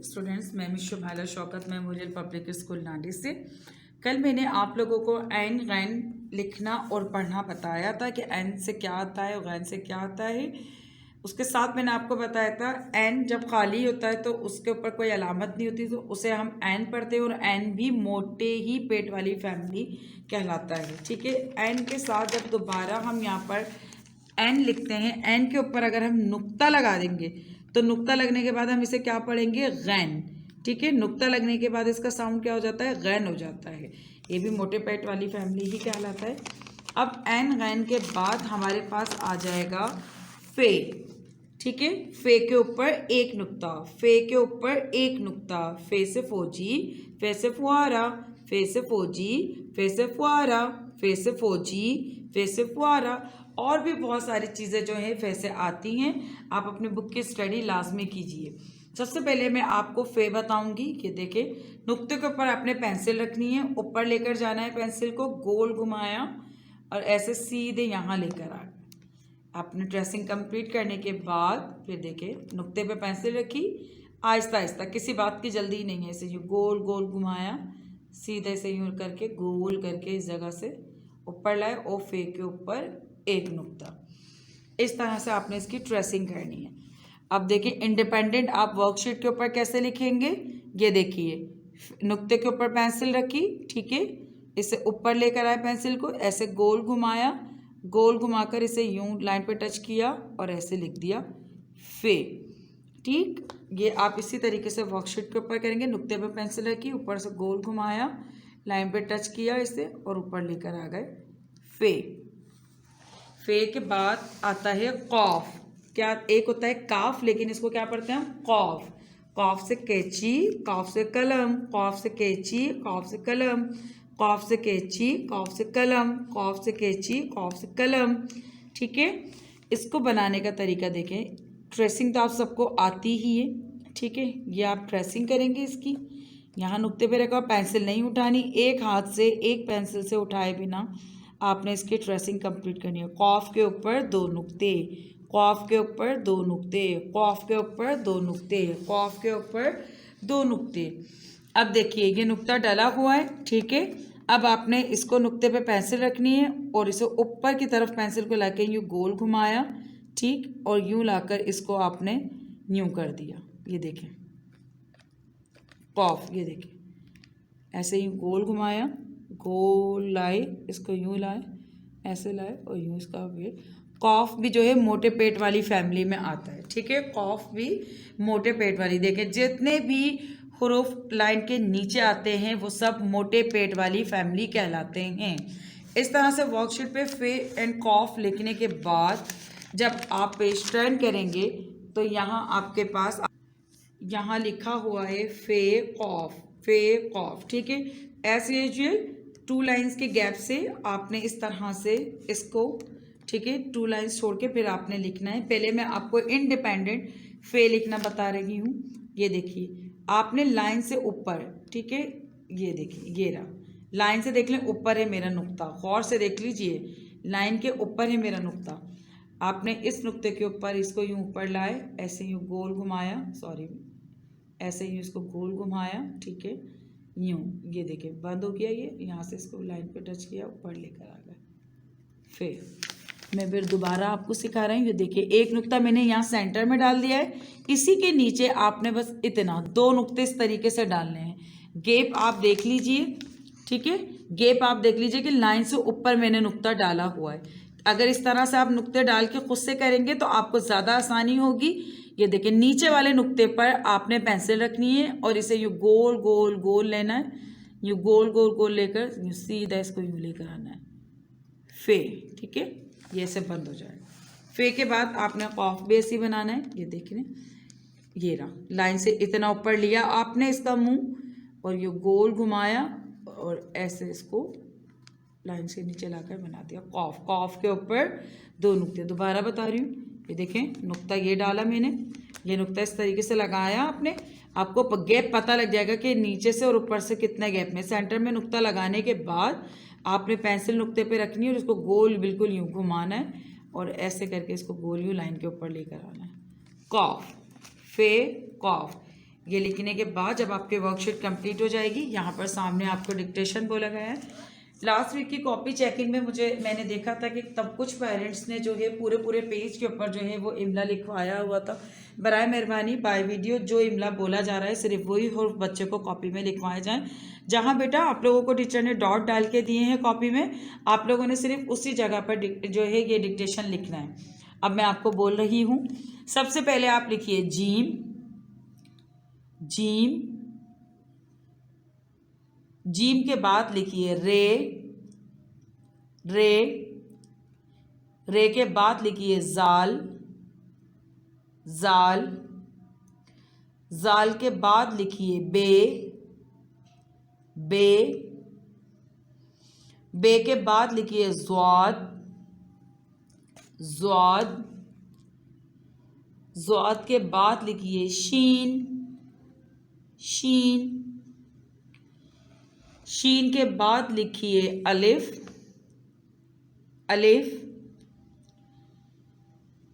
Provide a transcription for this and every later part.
Students, मैं Miss Shubhala Shaukat memorial public school Nandi से। कल मैंने आप लोगों को ऐन गैन लिखना और पढ़ना बताया था कि ऐन से क्या आता है और गैन से क्या आता है। उसके साथ मैंने आपको बताया था ऐन जब खाली होता है तो उसके ऊपर कोई अलामत नहीं होती तो उसे हम ऐन पढ़ते हैं, और ऐन भी मोटे ही पेट वाली फैमिली कहलाता है। ठीक है, ऐन के साथ जब दोबारा हम यहाँ पर एन लिखते हैं, एन के ऊपर अगर हम नुक्ता लगा देंगे तो नुक्ता लगने के बाद हम इसे क्या पढ़ेंगे? गैन। ठीक है, नुक्ता लगने के बाद इसका साउंड क्या हो जाता है? गैन हो जाता है। ये भी मोटे पेट वाली फैमिली ही कहलाता है। अब एन गैन के बाद हमारे पास आ जाएगा फे। ठीक है, फे के ऊपर एक नुक्ता, फे के ऊपर एक नुक्ता, फे से फौजी, फे से फुआरा, फे से फौजी, फे से फुआरा, फे से फौजी, फे से फुआरा। और भी बहुत सारी चीज़ें जो हैं फे से आती हैं। आप अपनी बुक की स्टडी लाजमी कीजिए। सबसे पहले मैं आपको फे बताऊंगी कि देखें, नुक्ते के ऊपर आपने पेंसिल रखनी है, ऊपर लेकर जाना है पेंसिल को, गोल घुमाया और ऐसे सीधे यहाँ लेकर आ। आपने ट्रेसिंग कंप्लीट करने के बाद फिर देखें, नुक्ते पे पेंसिल रखी, आहिस्ता आहिस्ता, किसी बात की जल्दी नहीं है, ऐसे यूँ गोल गोल घुमाया, सीधे से यूँ करके गोल करके इस जगह से ऊपर लाए और फे के ऊपर एक नुक्ता। इस तरह से आपने इसकी ट्रेसिंग करनी है। अब देखिए, इंडिपेंडेंट आप वर्कशीट के ऊपर कैसे लिखेंगे, ये देखिए, नुक्ते के ऊपर पेंसिल रखी, ठीक है, इसे ऊपर लेकर आए पेंसिल को, ऐसे गोल घुमाया, गोल घुमाकर इसे यूं लाइन पे टच किया और ऐसे लिख दिया फे। ठीक, ये आप इसी तरीके से वर्कशीट के ऊपर करेंगे। नुक्ते पे पेंसिल रखी, ऊपर से गोल घुमाया, लाइन पे टच किया इसे और ऊपर लेकर आ गए फे। फे के बाद आता है कॉफ। क्या एक होता है काफ, लेकिन इसको क्या पढ़ते हैं हम? कॉफ। कॉफ से कैची, कॉफ से कलम, कॉफ से कैची, कॉफ से कलम, कॉफ से कैची, कॉफ से कलम, कॉफ से कैची, कॉफ से कलम। ठीक है, इसको बनाने का तरीका देखें। ट्रेसिंग तो आप सबको आती ही है, ठीक है, ये आप ट्रेसिंग करेंगे इसकी। यहाँ नुक्ते पे रखा, पेंसिल नहीं उठानी, एक हाथ से एक पेंसिल से उठाए बिना आपने इसकी ट्रेसिंग कंप्लीट करनी है। कॉफ के ऊपर दो नुक्ते, कॉफ के ऊपर दो नुक्ते, कॉफ के ऊपर दो नुक्ते, कॉफ के ऊपर दो नुक्ते। अब देखिए, ये नुक्ता डला हुआ है, ठीक है। अब आपने इसको नुक्ते पे पेंसिल रखनी है और इसे ऊपर की तरफ पेंसिल को लाके यूँ गोल घुमाया, ठीक, और यूँ लाकर इसको आपने यूँ कर दिया। ये देखें कॉफ, ये देखिए ऐसे ही गोल घुमाया, गोल लाए, इसको यूँ लाए, ऐसे लाए और यूँ इसका वेट। कॉफ भी जो है मोटे पेट वाली फैमिली में आता है, ठीक है, कॉफ भी मोटे पेट वाली। देखें, जितने भी हुरूफ लाइन के नीचे आते हैं वो सब मोटे पेट वाली फैमिली कहलाते हैं। इस तरह से वर्कशीट पे फे एंड कॉफ लिखने के बाद जब आप पेज टर्न करेंगे तो यहाँ आपके पास यहाँ लिखा हुआ है फे कॉफ, फे कॉफ, ठीक है। एज यूजुअल टू लाइंस के गैप से आपने इस तरह से इसको, ठीक है, टू लाइंस छोड़ के फिर आपने लिखना है। पहले मैं आपको इंडिपेंडेंट फे लिखना बता रही हूँ। ये देखिए, आपने लाइन से ऊपर, ठीक है, ये देखिए, ये रहा, लाइन से देख लें, ऊपर है मेरा नुक्ता, गौर से देख लीजिए, लाइन के ऊपर है मेरा नुक्ता। आपने इस नुक्ते के ऊपर इसको यूँ ऊपर लाए, ऐसे यूँ गोल घुमाया, सॉरी, ऐसे ही इसको गोल घुमाया, ठीक है, यूँ, ये देखिए बंद हो गया, ये यहाँ से इसको लाइन पे टच किया, ऊपर लेकर आ गए। फिर मैं फिर दोबारा आपको सिखा रही हूँ। ये देखिए, एक नुक्ता मैंने यहाँ सेंटर में डाल दिया है, इसी के नीचे आपने बस इतना दो नुक्ते इस तरीके से डालने हैं। गैप आप देख लीजिए, ठीक है, गैप आप देख लीजिए कि लाइन से ऊपर मैंने नुक्ता डाला हुआ है। अगर इस तरह से आप नुक्ते डाल के खुद से करेंगे तो आपको ज़्यादा आसानी होगी। ये देखिए नीचे वाले नुक्ते पर आपने पेंसिल रखनी है और इसे यूँ गोल गोल गोल लेना है, यूँ गोल गोल गोल लेकर यूँ सीधा इसको यूँ लेकर आना है, फे, ठीक है, ये ऐसे बंद हो जाएगा। फे के बाद आपने कॉफ भी ऐसे बनाना है, ये देख रहे हैं, ये रहा, लाइन से इतना ऊपर लिया आपने इसका मुंह और ये गोल घुमाया और ऐसे इसको लाइन से नीचे लाकर बना दिया कॉफ। कॉफ के ऊपर 2 नुक्ते, दोबारा बता रही हूँ, ये देखें नुक्ता ये डाला मैंने, ये नुक्ता इस तरीके से लगाया आपने, आपको गैप पता लग जाएगा कि नीचे से और ऊपर से कितने गैप में। सेंटर में नुक्ता लगाने के बाद आपने पेंसिल नुक्ते पे रखनी है और इसको गोल बिल्कुल यूँ घुमाना है और ऐसे करके इसको गोल यूँ लाइन के ऊपर लेकर आना है। कॉफ, फे, कॉफ, ये लिखने के बाद जब आपके वर्कशीट कंप्लीट हो जाएगी, यहाँ पर सामने आपको डिक्टेशन बोला गया है। लास्ट वीक की कॉपी चेकिंग में मैंने देखा था कि तब कुछ पेरेंट्स ने जो है पूरे पेज के ऊपर जो है वो इमला लिखवाया हुआ था। बराए मेहरबानी बाय वीडियो जो इमला बोला जा रहा है सिर्फ वही और बच्चे को कॉपी में लिखवाए जाएं। जहां बेटा आप लोगों को टीचर ने डॉट डाल के दिए हैं कॉपी में, आप लोगों ने सिर्फ उसी जगह पर जो है ये डिक्टेशन लिखना है। अब मैं आपको बोल रही हूँ, सबसे पहले आप लिखिए जीम, जीम, जीम के बाद लिखिए रे, रे, रे के बाद लिखिए जाल, जाल, जाल के बाद लिखिए बे, बे, बे के बाद लिखिए ज़्वाद, ज़्वाद, ज़्वाद के बाद लिखिए शीन, शीन, शीन के बाद लिखिए अलिफ, अलिफ,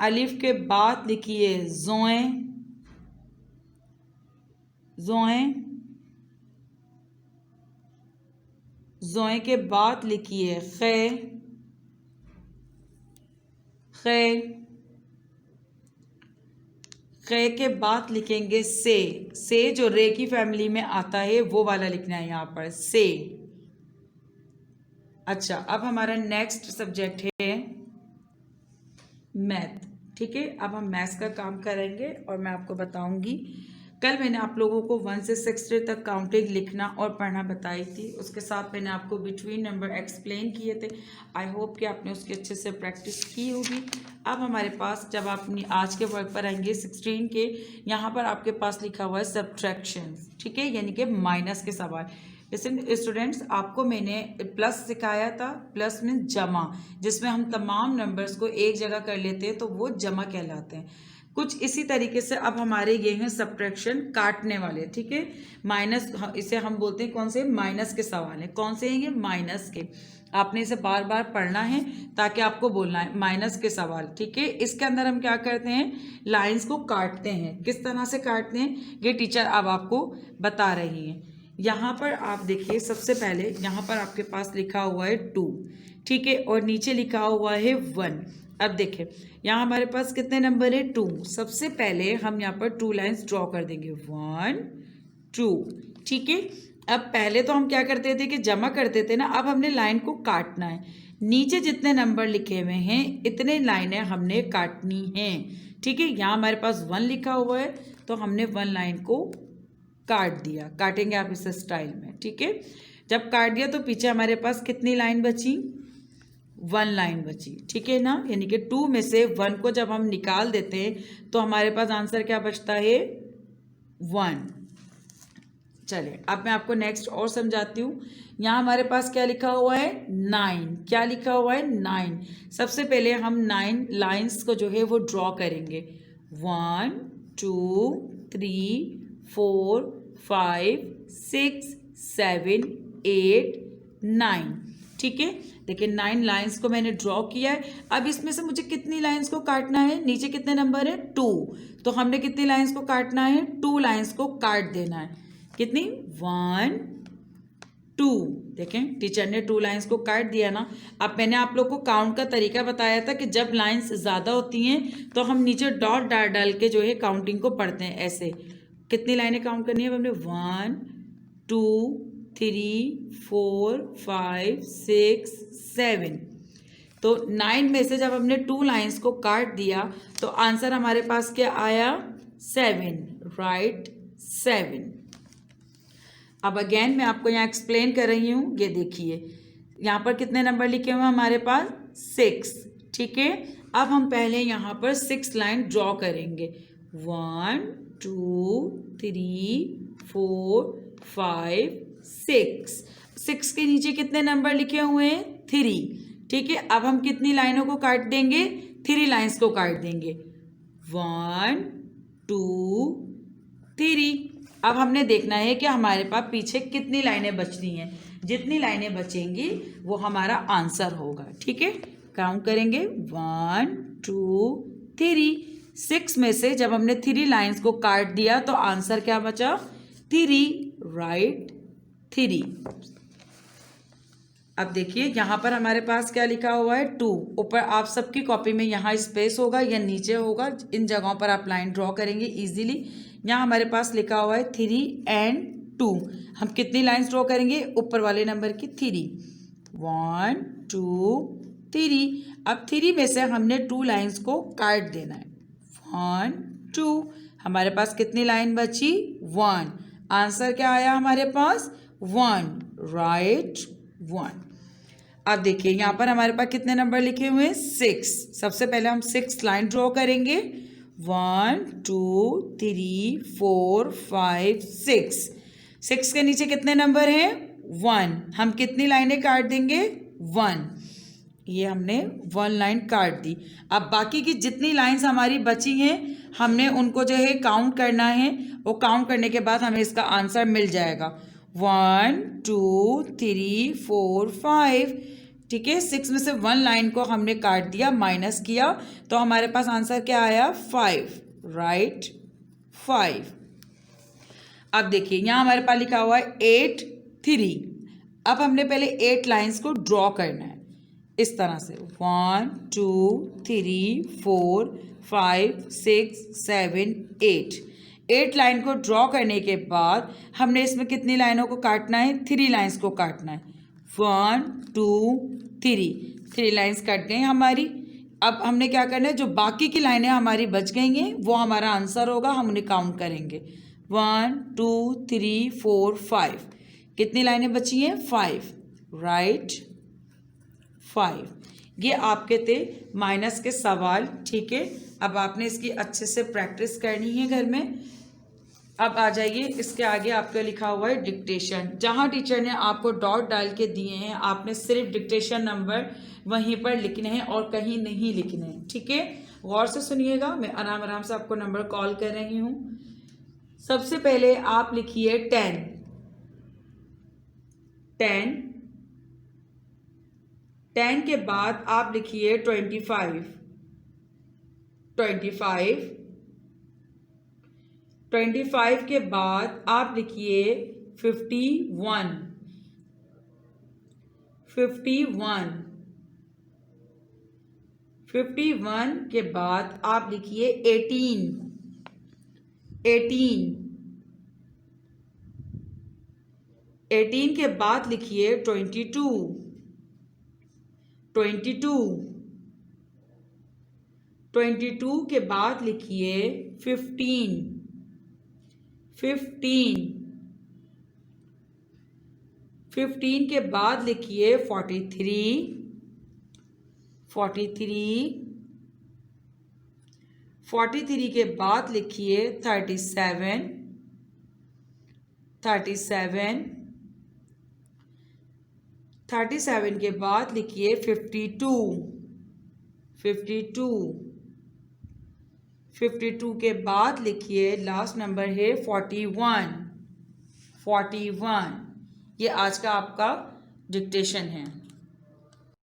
अलिफ के बाद लिखिए ज़ोए, ज़ोए, ज़ोए के बाद लिखिए खे, खे, खे के बाद लिखेंगे से जो रे की फैमिली में आता है वो वाला लिखना है यहाँ पर से। अच्छा, अब हमारा नेक्स्ट सब्जेक्ट है मैथ, ठीक है। अब हम मैथ्स का काम करेंगे और मैं आपको बताऊंगी, कल मैंने आप लोगों को 1 से 60 तक काउंटिंग लिखना और पढ़ना बताई थी, उसके साथ मैंने आपको बिटवीन नंबर एक्सप्लेन किए थे। आई होप कि आपने उसकी अच्छे से प्रैक्टिस की होगी। अब हमारे पास जब आप आज के वर्क पर आएंगे 16 के, यहाँ पर आपके पास लिखा हुआ है सब्ट्रैक्शन, ठीक है, यानी कि माइनस के सवाल। जैसे स्टूडेंट्स आपको मैंने प्लस सिखाया था, प्लस मीन जमा, जिसमें हम तमाम नंबर्स को एक जगह कर लेते हैं तो वो जमा कहलाते हैं। कुछ इसी तरीके से अब हमारे ये हैं सब्ट्रैक्शन, काटने वाले, ठीक है। माइनस, इसे हम बोलते हैं कौन से, माइनस के सवाल हैं। कौन से हैं ये, माइनस के। आपने इसे बार बार पढ़ना है ताकि आपको बोलना है माइनस के सवाल, ठीक है। इसके अंदर हम क्या करते हैं, लाइंस को काटते हैं। किस तरह से काटते हैं ये टीचर अब आपको बता रही हैं। यहाँ पर आप देखिए, सबसे पहले यहाँ पर आपके पास लिखा हुआ है 2, ठीक है, और नीचे लिखा हुआ है 1। अब देखें यहाँ हमारे पास कितने नंबर है, 2। सबसे पहले हम यहाँ पर 2 लाइंस ड्रॉ कर देंगे, 1 2, ठीक है। अब पहले तो हम क्या करते थे कि जमा करते थे ना, अब हमने लाइन को काटना है। नीचे जितने नंबर लिखे हुए हैं इतने लाइनें हमने काटनी हैं, ठीक है। यहाँ हमारे पास 1 लिखा हुआ है तो हमने 1 लाइन को काट दिया, काटेंगे आप इस स्टाइल में, ठीक है। जब काट दिया तो पीछे हमारे पास कितनी लाइन बची, 1 लाइन बची, ठीक है ना। यानी कि 2 में से 1 को जब हम निकाल देते हैं तो हमारे पास आंसर क्या बचता है, 1। चलिए अब मैं आपको नेक्स्ट और समझाती हूँ। यहाँ हमारे पास क्या लिखा हुआ है, 9। क्या लिखा हुआ है, 9। सबसे पहले हम 9 लाइंस को जो है वो ड्रॉ करेंगे, 1 2 3 4 5 6 7 8 9, ठीक है। देखिए 9 लाइंस को मैंने ड्रॉ किया है। अब इसमें से मुझे कितनी लाइंस को काटना है, नीचे कितने नंबर है, 2, तो हमने कितनी लाइंस को काटना है, 2 लाइंस को काट देना है। कितनी, 1 2। देखें टीचर ने 2 लाइंस को काट दिया ना। अब मैंने आप लोग को काउंट का तरीका बताया था कि जब लाइंस ज़्यादा होती हैं तो हम नीचे डॉट डाल डाल के जो है काउंटिंग को पढ़ते हैं। ऐसे कितनी लाइनें काउंट करनी है, हमने 1 2 3 4 5 6 7। तो 9 में से जब हमने 2 लाइंस को काट दिया तो आंसर हमारे पास क्या आया 7, राइट 7। अब अगेन मैं आपको यहाँ एक्सप्लेन कर रही हूँ, ये देखिए यहाँ पर कितने नंबर लिखे हुए हैं हमारे पास 6, ठीक है। अब हम पहले यहाँ पर 6 लाइन ड्रॉ करेंगे, 1 2 3 4 5 6 के नीचे कितने नंबर लिखे हुए हैं 3, ठीक है। अब हम कितनी लाइनों को काट देंगे 3 लाइंस को काट देंगे, 1 2 3। अब हमने देखना है कि हमारे पास पीछे कितनी लाइनें बचनी हैं, जितनी लाइनें बचेंगी वो हमारा आंसर होगा, ठीक है। काउंट करेंगे 1 2 3। 6 में से जब हमने 3 लाइंस को काट दिया तो आंसर क्या बचा 3, राइट 3। अब देखिए यहाँ पर हमारे पास क्या लिखा हुआ है 2। ऊपर आप सबकी कॉपी में यहाँ स्पेस होगा या नीचे होगा, इन जगहों पर आप लाइन ड्रॉ करेंगे इजीली। यहाँ हमारे पास लिखा हुआ है 3 and 2। हम कितनी लाइंस ड्रॉ करेंगे ऊपर वाले नंबर की 3, 1 2 3। अब 3 में से हमने 2 लाइंस को काट देना है, 1 2। हमारे पास कितनी लाइन बची 1, आंसर क्या आया हमारे पास 1, राइट 1। अब देखिए यहाँ पर हमारे पास कितने नंबर लिखे हुए हैं 6। सबसे पहले हम 6 लाइन ड्रॉ करेंगे, 1 2 3 4 5 6 के नीचे कितने नंबर हैं 1। हम कितनी लाइनें काट देंगे 1, ये हमने 1 लाइन काट दी। अब बाकी की जितनी लाइंस हमारी बची हैं हमने उनको जो है काउंट करना है, वो काउंट करने के बाद हमें इसका आंसर मिल जाएगा, 1 2 3 4 5, ठीक है। 6 में से 1 लाइन को हमने काट दिया, माइनस किया, तो हमारे पास आंसर क्या आया 5, राइट 5। अब देखिए यहाँ हमारे पास लिखा हुआ है 8 3। अब हमने पहले 8 लाइंस को ड्रॉ करना है इस तरह से, 1 2 3 4 5 6 7 8 लाइन को ड्रॉ करने के बाद हमने इसमें कितनी लाइनों को काटना है 3 लाइंस को काटना है, 1 2 3 लाइंस कट गई हमारी। अब हमने क्या करना है, जो बाकी की लाइनें हमारी बच गई हैं वो हमारा आंसर होगा, हम उन्हें काउंट करेंगे, 1 2 3 4 5। कितनी लाइनें बची हैं 5, राइट 5। ये आपके थे माइनस के सवाल, ठीक है। अब आपने इसकी अच्छे से प्रैक्टिस करनी है घर में। अब आ जाइए, इसके आगे आपका लिखा हुआ है डिक्टेशन। जहाँ टीचर ने आपको डॉट डाल के दिए हैं आपने सिर्फ डिक्टेशन नंबर वहीं पर लिखने हैं और कहीं नहीं लिखने हैं, ठीक है। गौर से सुनिएगा, मैं आराम आराम से आपको नंबर कॉल कर रही हूँ। सबसे पहले आप लिखिए 10 के बाद आप लिखिए 25 के बाद आप लिखिए 51 के बाद आप लिखिए 18 के बाद लिखिए 22 के बाद लिखिए 15 के बाद लिखिए 43 के बाद लिखिए 37 के बाद लिखिए 52 के बाद लिखिए लास्ट नंबर है 41। ये आज का आपका डिक्टेशन है।